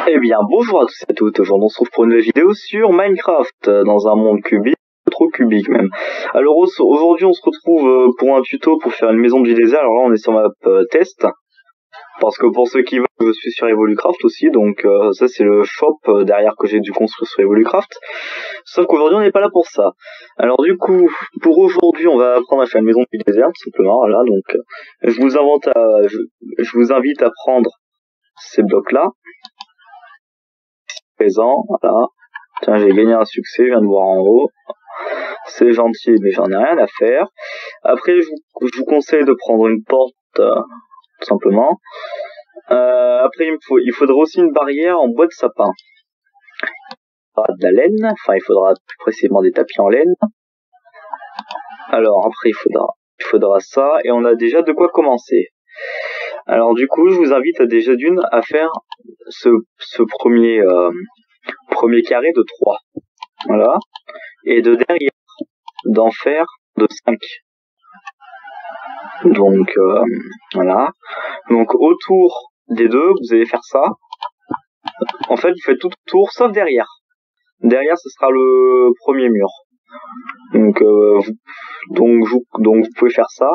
Eh bien, bonjour à tous et à toutes. Aujourd'hui, on se retrouve pour une nouvelle vidéo sur Minecraft, dans un monde cubique, trop cubique même. Alors aujourd'hui, on se retrouve pour un tuto pour faire une maison du désert. Alors là, on est sur map test, parce que pour ceux qui veulent, je suis sur Evolucraft aussi, donc ça c'est le shop derrière que j'ai dû construire sur Evolucraft. Sauf qu'aujourd'hui, on n'est pas là pour ça. Alors du coup, pour aujourd'hui, on va apprendre à faire une maison du désert, tout simplement. Voilà, donc je vous invite à prendre ces blocs-là. Présent, voilà. Tiens, j'ai gagné un succès, je viens de voir en haut. C'est gentil, mais j'en ai rien à faire. Après, je vous conseille de prendre une porte, tout simplement. Après, il faudra aussi une barrière en bois de sapin. Il faudra de la laine, enfin, il faudra plus précisément des tapis en laine. Alors, après, il faudra ça, et on a déjà de quoi commencer. Alors, du coup, je vous invite déjà d'une à faire ce premier carré de 3. Voilà. Et de derrière, d'en faire de 5. Donc, voilà. Donc, autour des deux, vous allez faire ça. En fait, vous faites tout autour, sauf derrière. Derrière, ce sera le premier mur. Donc, vous pouvez faire ça.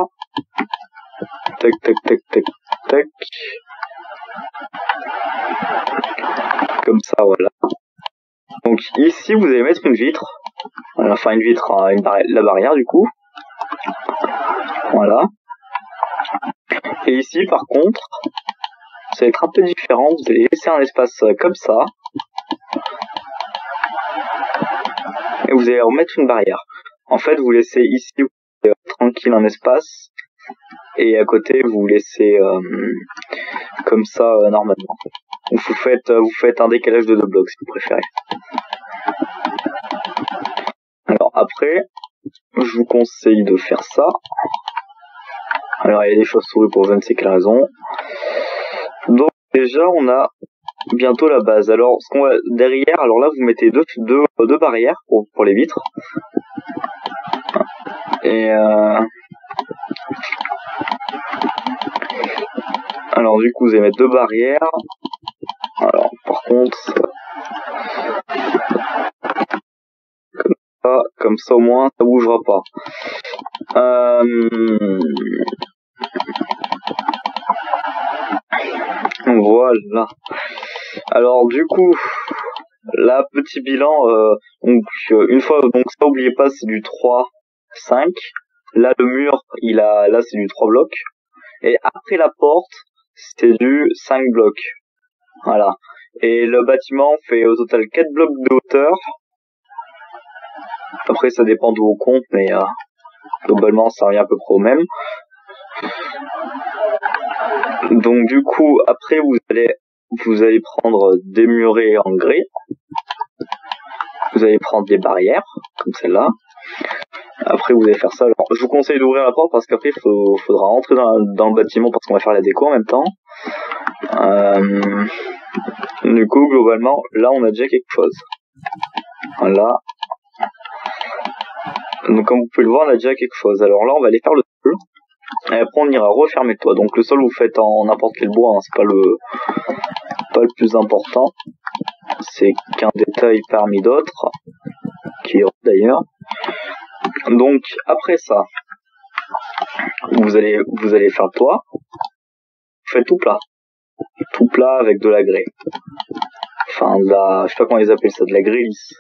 Tac, tac, tac, tac, tac. Comme ça, voilà. Donc, ici, vous allez mettre une vitre. Enfin, une vitre, la barrière, du coup. Voilà. Et ici, par contre, ça va être un peu différent. Vous allez laisser un espace comme ça. Et vous allez remettre une barrière. En fait, vous laissez ici tranquille un espace. Et à côté, vous laissez comme ça normalement. Vous faites un décalage de 2 blocs si vous préférez. Alors après, je vous conseille de faire ça. Alors il y a des chauves-souris pour je ne sais quelle raison. Donc déjà on a bientôt la base. Alors ce qu'on va derrière, alors là vous mettez deux barrières pour les vitres. Et alors du coup vous allez mettre 2 barrières. Alors par contre comme ça au moins ça bougera pas. Voilà. Alors du coup, là petit bilan. Donc une fois, donc ça oubliez pas, c'est du 3, 5. Là le mur, là c'est du 3 blocs. Et après la porte, c'est du 5 blocs. Voilà. Et le bâtiment fait au total 4 blocs de hauteur. Après ça dépend d'où on compte, mais globalement ça revient à peu près au même. Donc du coup, après vous allez prendre des murets en grès. Vous allez prendre des barrières, comme celle-là. Après vous allez faire ça. Alors, je vous conseille d'ouvrir la porte parce qu'après il faudra rentrer dans le bâtiment parce qu'on va faire la déco en même temps. Du coup, globalement, là on a déjà quelque chose. Voilà. Donc comme vous pouvez le voir, on a déjà quelque chose. Alors là on va aller faire le sol. Et après on ira refermer le toit. Donc le sol vous faites en n'importe quel bois, hein. C'est pas le plus important. C'est qu'un détail parmi d'autres. Qui est d'ailleurs. Donc après ça, vous allez faire le toit. Vous faites tout plat. Tout plat avec de la grès. Enfin je sais pas comment ils appellent ça, de la grès lisse.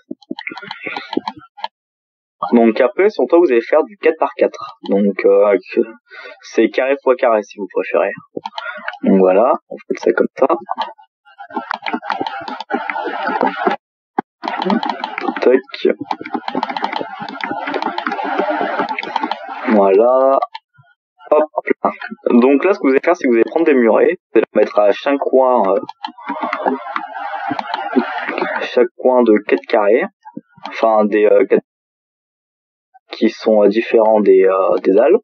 Donc après, sur le toit, vous allez faire du 4x4. Donc c'est carré x carré si vous préférez. Donc voilà, on fait ça comme ça. Tac. Voilà. Hop là. Donc là, ce que vous allez faire, c'est que vous allez prendre des murets. Vous allez les mettre à chaque coin de 4 carrés. Enfin, des 4 qui sont différents des dalles.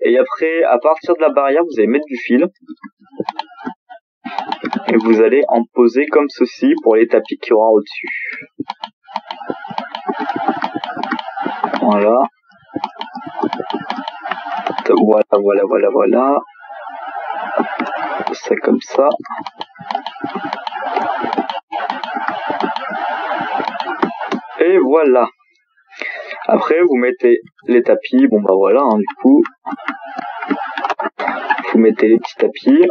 Et après, à partir de la barrière, vous allez mettre du fil. Et vous allez en poser comme ceci pour les tapis qu'il y aura au-dessus. Voilà. Voilà. Ça comme ça. Et voilà. Après, vous mettez les tapis. Bon bah voilà, hein, du coup. Vous mettez les petits tapis.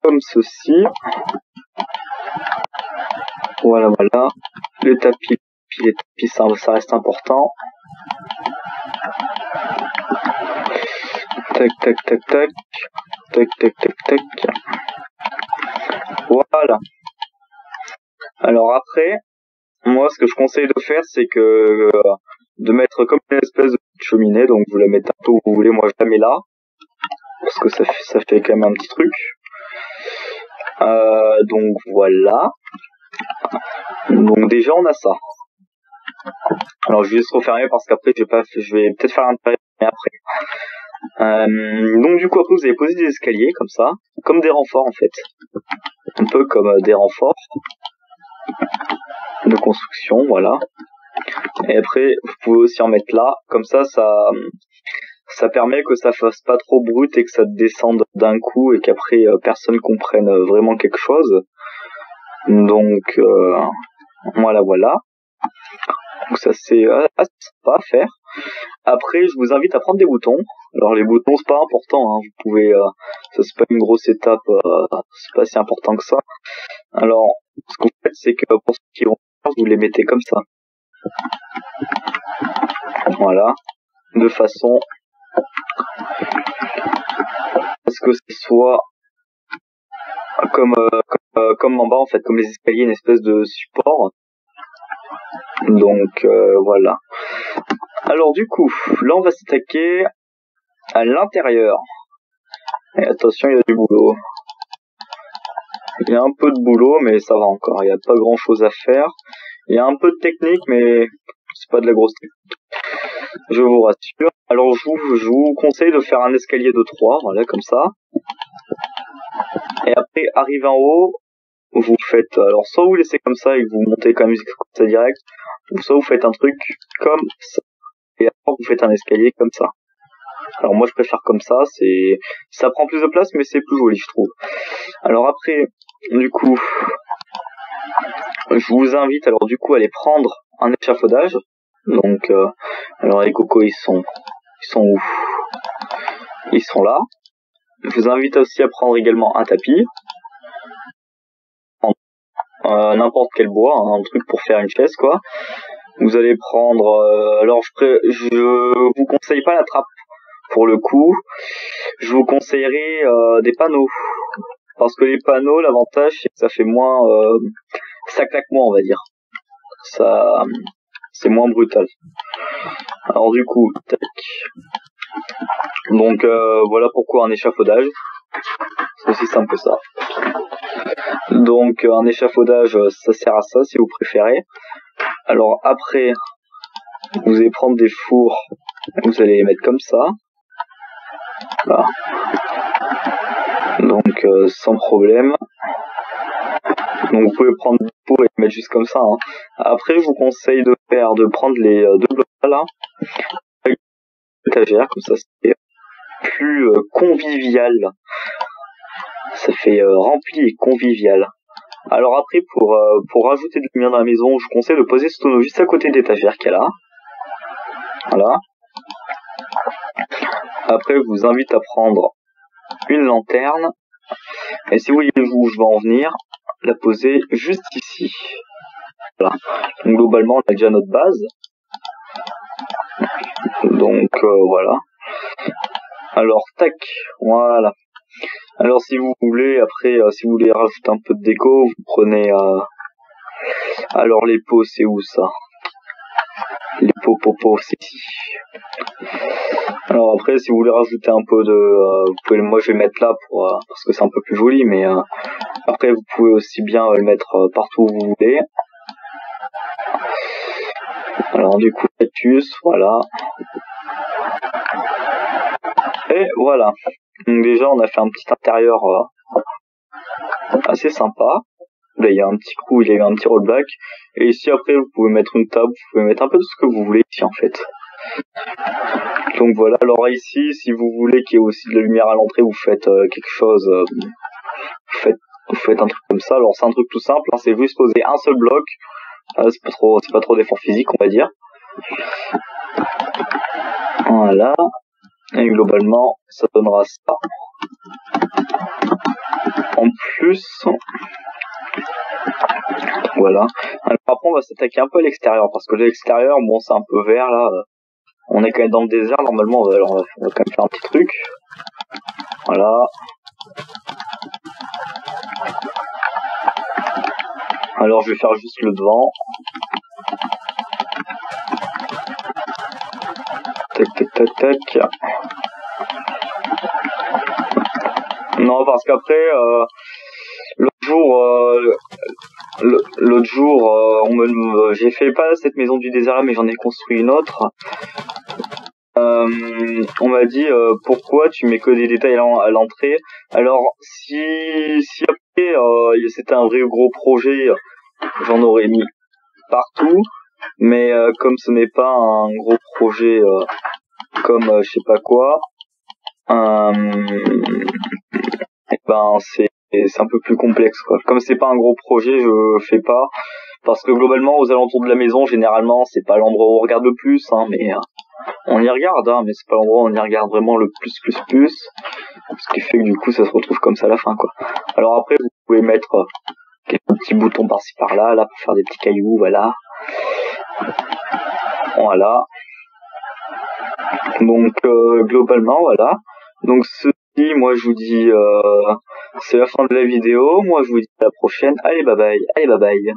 Comme ceci. Voilà, voilà. Les tapis, ça reste important. Tac, tac, tac, tac. Tac, tac, tac, tac. Voilà. Alors après, moi, ce que je conseille de faire, c'est que de mettre comme une espèce de cheminée. Donc, vous la mettez un peu où vous voulez. Moi, je la mets là. Parce que ça fait quand même un petit truc. Donc, voilà. Donc, déjà, on a ça. Alors, je vais juste refermer parce qu'après, je vais peut-être faire l'intérieur après. Donc, du coup, après, vous allez poser des escaliers comme ça. Comme des renforts, en fait. Un peu comme des renforts de construction, voilà. Et après, vous pouvez aussi en mettre là. Comme ça permet que ça fasse pas trop brut et que ça descende d'un coup et qu'après personne comprenne vraiment quelque chose. Donc voilà. Donc ça c'est assez sympa à faire. Après je vous invite à prendre des boutons. Alors les boutons c'est pas important, hein. Vous pouvez ça c'est pas une grosse étape, c'est pas si important que ça. Alors ce que vous faites c'est que pour ceux qui vont faire, vous les mettez comme ça. Voilà. De façon à ce que ce soit comme en bas en fait, comme les escaliers, une espèce de support. Donc voilà. Alors du coup, là on va s'attaquer à l'intérieur. Et attention, il y a du boulot. Il y a un peu de boulot, mais ça va encore. Il n'y a pas grand chose à faire. Il y a un peu de technique, mais c'est pas de la grosse technique. Je vous rassure. Alors je vous conseille de faire un escalier de 3, voilà, comme ça. Et après, arrivé en haut, vous faites, alors soit vous laissez comme ça et que vous montez comme ça direct, ou soit vous faites un truc comme ça. Et après vous faites un escalier comme ça. Alors moi je préfère comme ça, ça prend plus de place mais c'est plus joli je trouve. Alors après, du coup, je vous invite alors du coup à aller prendre un échafaudage. Donc alors les cocos ils sont où? Ils sont là. Je vous invite aussi à prendre également un tapis. N'importe quel bois, hein, un truc pour faire une chaise quoi. Vous allez prendre alors je vous conseille pas la trappe pour le coup. Je vous conseillerais des panneaux parce que les panneaux, l'avantage c'est que ça fait moins ça claque moins on va dire. Ça c'est moins brutal. Alors du coup, tac. Donc voilà pourquoi un échafaudage. C'est aussi simple que ça. Donc un échafaudage, ça sert à ça si vous préférez. Alors après, vous allez prendre des fours, vous allez les mettre comme ça. Là. Donc sans problème. Donc vous pouvez prendre des fours et les mettre juste comme ça. Hein. Après, je vous conseille de prendre les deux blocs là, avec l'étagère, comme ça c'est plus convivial. Ça fait rempli et convivial. Alors après, pour rajouter de la lumière dans la maison, je vous conseille de poser ce tonneau juste à côté de l'étagère qu'il y a là. Voilà. Après, je vous invite à prendre une lanterne. Et si vous voyez où je vais en venir, la poser juste ici. Voilà. Donc globalement, on a déjà notre base. Donc voilà. Alors tac, voilà. Alors si vous voulez, après, si vous voulez rajouter un peu de déco, vous prenez... alors les pots, c'est où ça? Les pots, c'est ici. Alors après, si vous voulez rajouter un peu de... vous pouvez, moi je vais le mettre là parce que c'est un peu plus joli, mais après vous pouvez aussi bien le mettre partout où vous voulez. Alors du coup, cactus, voilà. Et voilà. Donc déjà, on a fait un petit intérieur assez sympa. Là, il y a un petit coup, il y a eu un petit rollback. Et ici, après, vous pouvez mettre une table, vous pouvez mettre un peu tout ce que vous voulez ici, en fait. Donc voilà, alors ici, si vous voulez qu'il y ait aussi de la lumière à l'entrée, vous faites quelque chose, vous faites un truc comme ça. Alors c'est un truc tout simple, hein, c'est juste poser un seul bloc, C'est pas trop d'effort physique, on va dire. Voilà. Et globalement, ça donnera ça. En plus, voilà. Alors après, on va s'attaquer un peu à l'extérieur, parce que l'extérieur, bon, c'est un peu vert, là. On est quand même dans le désert, normalement, on va quand même faire un petit truc. Voilà. Alors, je vais faire juste le devant. Tac, tac, tac, tac. Non, parce qu'après, l'autre jour, j'ai fait pas cette maison du désert là, mais j'en ai construit une autre. On m'a dit pourquoi tu mets que des détails à l'entrée. Alors si après c'était un vrai gros projet, j'en aurais mis partout. Mais comme ce n'est pas un gros projet comme je sais pas quoi, et ben c'est un peu plus complexe quoi. Comme c'est pas un gros projet, je fais pas parce que globalement aux alentours de la maison, généralement c'est pas l'endroit où on regarde le plus, hein, mais on y regarde, hein, mais c'est pas l'endroit où on y regarde vraiment le plus, ce qui fait que du coup ça se retrouve comme ça à la fin quoi. Alors après vous pouvez mettre quelques petits boutons par-ci par-là, là pour faire des petits cailloux, voilà. Voilà. Donc globalement voilà. Donc ceci, moi je vous dis c'est la fin de la vidéo. Moi je vous dis à la prochaine. Allez bye bye. Allez bye bye.